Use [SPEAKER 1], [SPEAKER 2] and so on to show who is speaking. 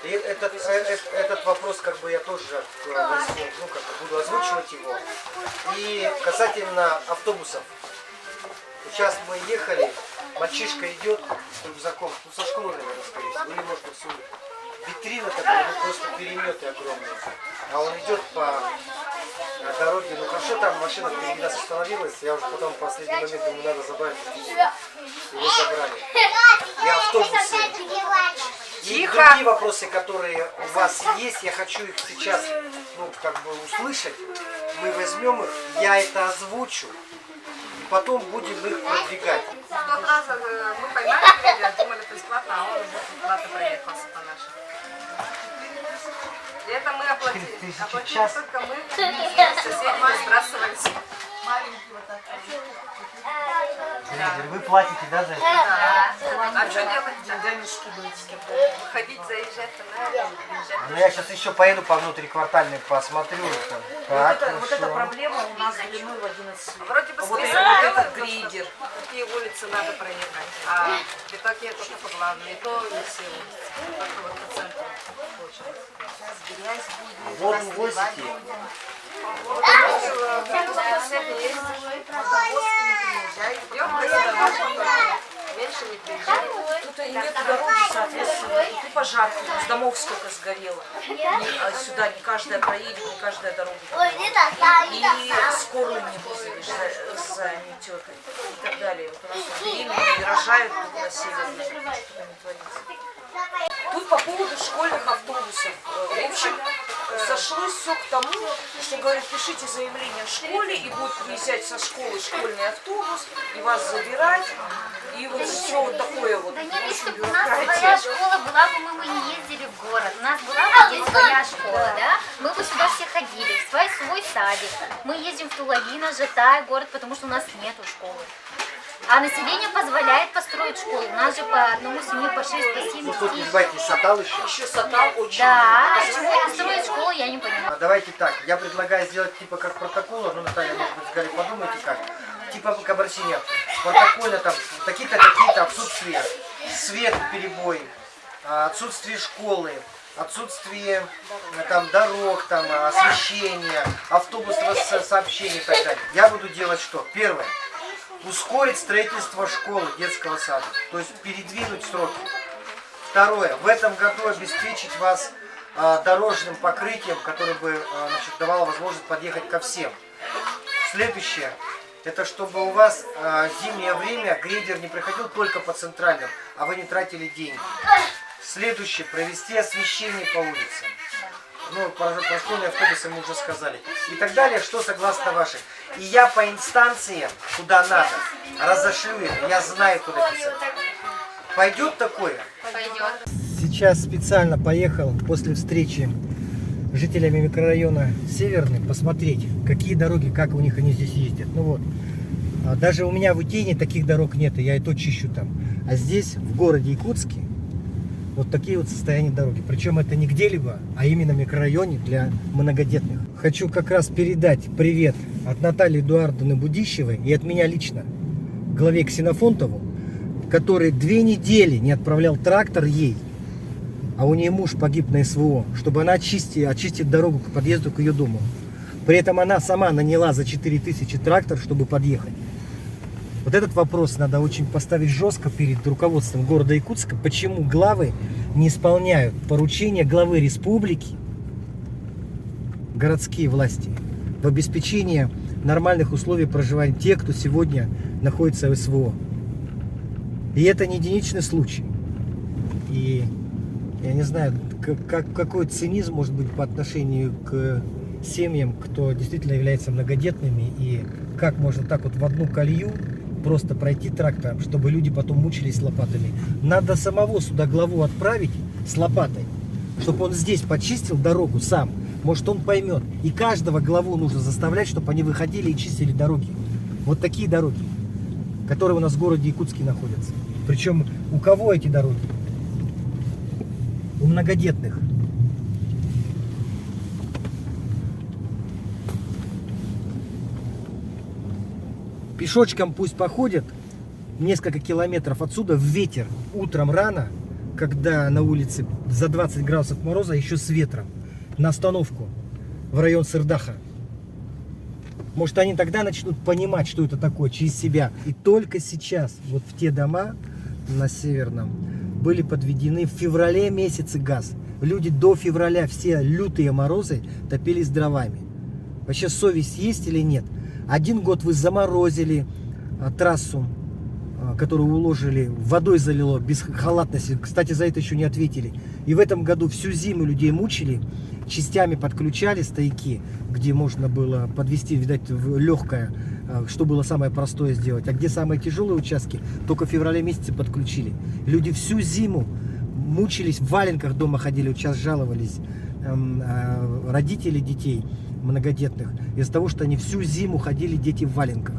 [SPEAKER 1] И этот вопрос как бы я тоже возьму, ну, как бы буду озвучивать его. И касательно автобусов. Сейчас мы ехали, мальчишка идет с рюкзаком, ну со школы, наверное, скорее всего, или может быть витрина такая, ну просто переметы огромные. А он идет по дороге, ну хорошо, там машина впереди нас остановилась, я уже потом в последний момент ему надо забрать, его забрали. И автобусы. И другие вопросы, которые у вас есть, я хочу их сейчас, ну, как бы услышать. Мы возьмем их, я это озвучу, и потом будем их продвигать.
[SPEAKER 2] В тот раз мы поймали грейдер, думали бесплатно, а он уже платно проехался по нашему. И это мы оплатили. Оплатили только мы, соседи сбрасывались.
[SPEAKER 1] Вы платите, да, за это?
[SPEAKER 2] Да. А что делать? Выходить, заезжать, надо.
[SPEAKER 1] Ну я сейчас еще поеду по внутриквартальной, посмотрю.
[SPEAKER 3] Вот эта проблема у нас длиной в 11 лет.
[SPEAKER 2] Вроде бы
[SPEAKER 3] Вот
[SPEAKER 2] список
[SPEAKER 3] этот грейдер.
[SPEAKER 2] какие улицы надо проехать. А в итоге это только главное. И то не все улицы. Только вот по центру получается.
[SPEAKER 1] Вот вы возите.
[SPEAKER 2] Вот меньше не приезжает.
[SPEAKER 3] Тут и нет дороги, соответственно, и пожар, с домов сколько сгорело. А сюда не каждая проедет, не каждая дорога. И скорую не вызовешь, заметет и так далее. Вот у нас беременные рожают тут на севере, что-то не творится. Тут по поводу школьных автобусов. В общем, сошлось все к тому, что, говорят, пишите заявление в школе, и будет приезжать со школы школьный автобус, и вас забирать. И вот все вот такое вот.
[SPEAKER 4] Да нет, если бы у нас своя школа была бы, мы не ездили в город. У нас была бы здесь своя школа, да? Мы бы сюда все ходили, в свой садик. Мы ездим в Тулагино, Житай, город, потому что у нас нету школы. А население позволяет построить школу. У нас же по одному семье по 6, по 7
[SPEAKER 1] Ну тут
[SPEAKER 4] детей.
[SPEAKER 1] называете Сатал еще.
[SPEAKER 3] Еще Сатал очень.
[SPEAKER 4] Да, а чего не строить школу, я не понимаю.
[SPEAKER 1] Давайте так, я предлагаю сделать типа как протокола, ну Наталья, может быть, с Галей подумайте как. Типа как обращение, протокольно там такие-то, такие-то отсутствие, свет перебой, отсутствие школы, отсутствие там дорог, там освещения, автобусного сообщения и так далее. Я буду делать что? Первое. Ускорить строительство школы, детского сада, то есть передвинуть сроки. Второе. В этом году обеспечить вас дорожным покрытием, которое бы значит, давало возможность подъехать ко всем. Следующее. Это чтобы у вас зимнее время грейдер не проходил только по центральным, а вы не тратили деньги. Следующее. Провести освещение по улицам. Ну, про школьные автобусы мы уже сказали. И так далее, что согласно вашей. И я по инстанциям, куда надо, разошлю это. Я знаю, куда писать. Пойдет такое?
[SPEAKER 4] Пойдет.
[SPEAKER 1] Сейчас специально поехал после встречи с жителями микрорайона Северный посмотреть, какие дороги, как у них они здесь ездят. Ну вот. Даже у меня в Утене таких дорог нет, и я и то чищу там. А здесь, в городе Якутске, вот такие вот состояния дороги. Причем это не где-либо, а именно в микрорайоне для многодетных. Хочу как раз передать привет от Натальи Эдуардовны Будищевой и от меня лично главе Ксенофонтову, который 2 недели не отправлял трактор ей, а у нее муж погиб на СВО, чтобы она очистит дорогу к подъезду к ее дому. При этом она сама наняла за 4000 трактор, чтобы подъехать. Вот этот вопрос надо очень поставить жестко перед руководством города Якутска. Почему главы не исполняют поручения главы республики, городские власти, в обеспечении нормальных условий проживания тех, кто сегодня находится в СВО. И это не единичный случай. И я не знаю, какой цинизм может быть по отношению к семьям, кто действительно является многодетными, и как можно так вот в одну колею просто пройти трактором, чтобы люди потом мучились лопатами. Надо самого сюда главу отправить с лопатой, чтобы он здесь почистил дорогу сам. Может, он поймет. И каждого главу нужно заставлять, чтобы они выходили и чистили дороги. Вот такие дороги, которые у нас в городе Якутске находятся. Причем у кого эти дороги? У многодетных. Пешочком пусть походят несколько километров отсюда в ветер утром рано, когда на улице за 20 градусов мороза, еще с ветром, на остановку в район Сырдаха. Может, они тогда начнут понимать, что это такое, через себя. И только сейчас, вот в те дома на Северном, были подведены в феврале месяце газ. Люди до февраля все лютые морозы топились дровами. Вообще совесть есть или нет? Один год вы заморозили трассу, которую уложили, водой залило, без халатности. Кстати, за это еще не ответили. И в этом году всю зиму людей мучили, частями подключали стояки, где можно было подвести, видать, в легкое, что было самое простое сделать. А где самые тяжелые участки, только в феврале месяце подключили. Люди всю зиму мучились, в валенках дома ходили, вот сейчас жаловались родители детей многодетных из-за того, что они всю зиму ходили, дети в валенках.